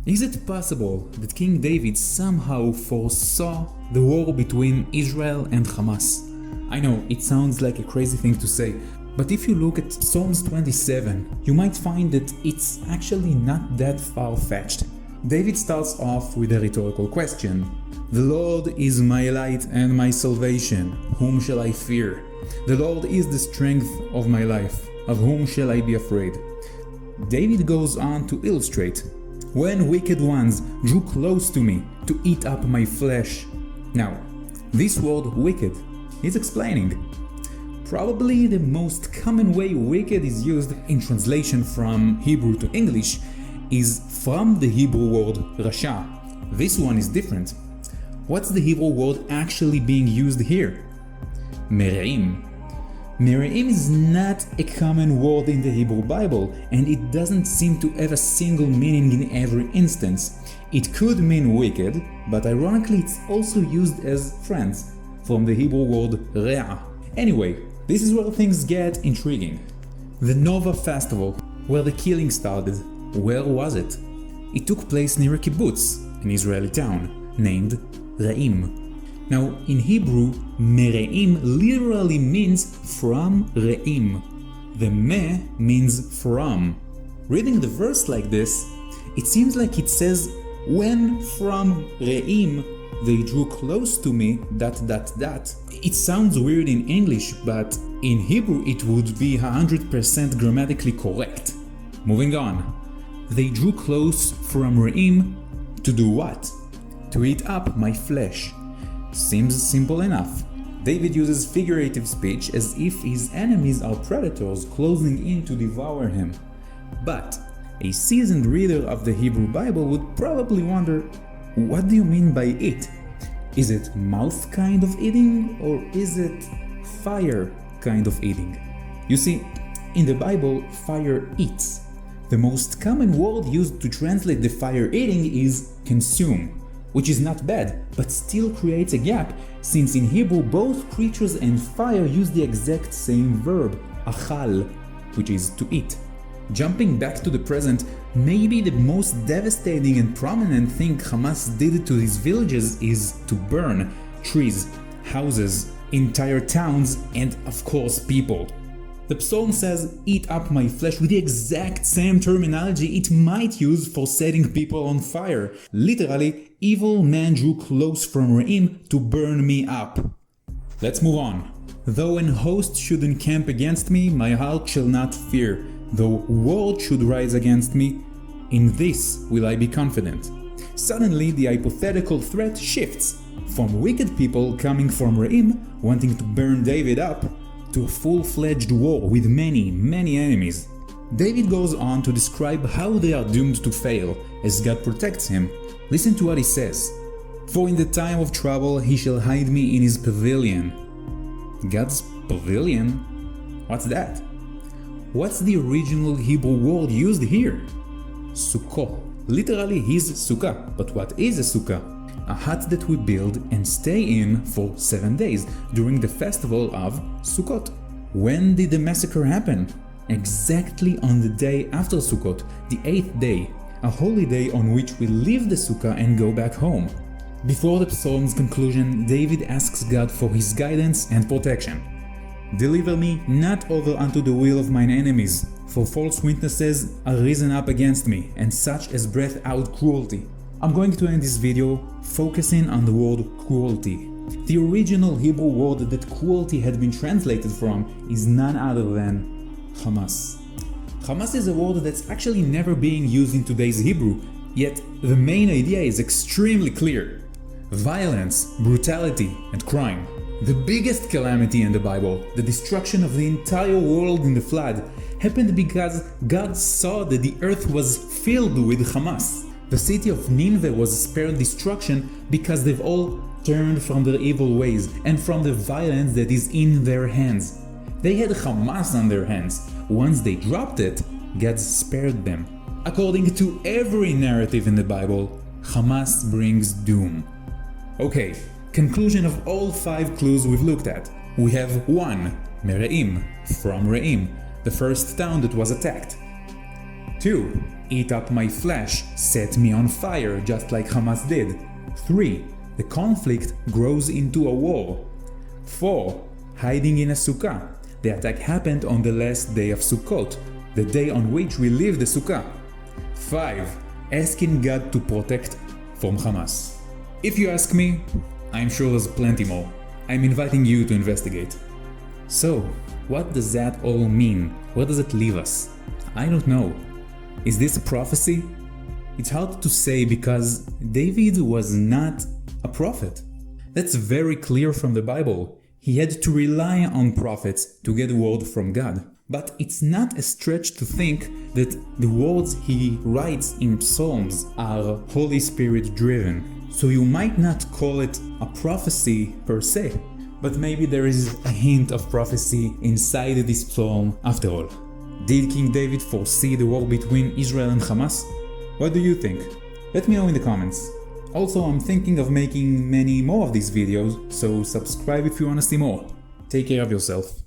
Is it possible that King David somehow foresaw the war between Israel and Hamas? I know, it sounds like a crazy thing to say, but if you look at Psalms 27, you might find that it's actually not that far-fetched. David starts off with a rhetorical question. The Lord is my light and my salvation, whom shall I fear? The Lord is the strength of my life, of whom shall I be afraid? David goes on to illustrate, when wicked ones drew close to me to eat up my flesh. Now, this word wicked is explaining. Probably the most common way wicked is used in translation from Hebrew to English is from the Hebrew word rasha. This one is different. What's the Hebrew word actually being used here? Mereim. Mereim is not a common word in the Hebrew Bible, and it doesn't seem to have a single meaning in every instance. It could mean wicked, but ironically it's also used as friends, from the Hebrew word re'ah. Anyway, this is where things get intriguing. The Nova Festival, where the killing started, where was it? It took place near a kibbutz, an Israeli town, named Re'im. Now, in Hebrew, Mere'im literally means from Re'im. The Me means from. Reading the verse like this, it seems like it says, when from Re'im they drew close to me, ... It sounds weird in English, but in Hebrew it would be 100% grammatically correct. Moving on. They drew close from Re'im to do what? To eat up my flesh. Seems simple enough. David uses figurative speech as if his enemies are predators closing in to devour him. But a seasoned reader of the Hebrew Bible would probably wonder, what do you mean by eat? Is it mouth kind of eating, or is it fire kind of eating? You see, in the Bible, fire eats. The most common word used to translate the fire eating is consume, which is not bad, but still creates a gap, since in Hebrew both creatures and fire use the exact same verb, achal, which is to eat. Jumping back to the present, maybe the most devastating and prominent thing Hamas did to these villages is to burn trees, houses, entire towns, and of course people. The psalm says, eat up my flesh, with the exact same terminology it might use for setting people on fire. Literally, evil men drew close from Re'im to burn me up. Let's move on. Though an host should encamp against me, my heart shall not fear. Though war should rise against me, in this will I be confident. Suddenly, the hypothetical threat shifts from wicked people coming from Re'im wanting to burn David up to a full-fledged war with many enemies. David goes on to describe how they are doomed to fail as God protects him. Listen to what he says. For in the time of trouble he shall hide me in his pavilion. God's pavilion? What's that? What's the original Hebrew word used here? Sukkah. Literally his sukkah. But what is a sukkah? A hut that we build and stay in for 7 days during the festival of Sukkot. When did the massacre happen? Exactly on the day after Sukkot, the 8th day, a holy day on which we leave the sukkah and go back home. Before the psalm's conclusion, David asks God for his guidance and protection. Deliver me not over unto the will of mine enemies, for false witnesses are risen up against me, and such as breath out cruelty. I'm going to end this video focusing on the word cruelty. The original Hebrew word that cruelty had been translated from is none other than Hamas. Hamas is a word that's actually never being used in today's Hebrew, yet the main idea is extremely clear. Violence, brutality, and crime. The biggest calamity in the Bible, the destruction of the entire world in the flood, happened because God saw that the earth was filled with Hamas. The city of Nineveh was spared destruction because they've all turned from their evil ways and from the violence that is in their hands. They had Hamas on their hands. Once they dropped it, God spared them. According to every narrative in the Bible, Hamas brings doom. Okay, conclusion of all 5 clues we've looked at. We have 1. Mere'im, from Re'im, the first town that was attacked. 2. eat up my flesh, set me on fire just like Hamas did. 3. The conflict grows into a war. 4. Hiding in a sukkah. The attack happened on the last day of Sukkot, the day on which we leave the sukkah. 5. Asking God to protect from Hamas. If you ask me, I'm sure there's plenty more. I'm inviting you to investigate. So, what does that all mean? Where does it leave us? I don't know. Is this a prophecy? It's hard to say because David was not a prophet. That's very clear from the Bible. He had to rely on prophets to get word from God. But it's not a stretch to think that the words he writes in Psalms are Holy Spirit driven. So you might not call it a prophecy per se, but maybe there is a hint of prophecy inside this psalm after all. Did King David foresee the war between Israel and Hamas? What do you think? Let me know in the comments. Also, I'm thinking of making many more of these videos, so subscribe if you want to see more. Take care of yourself.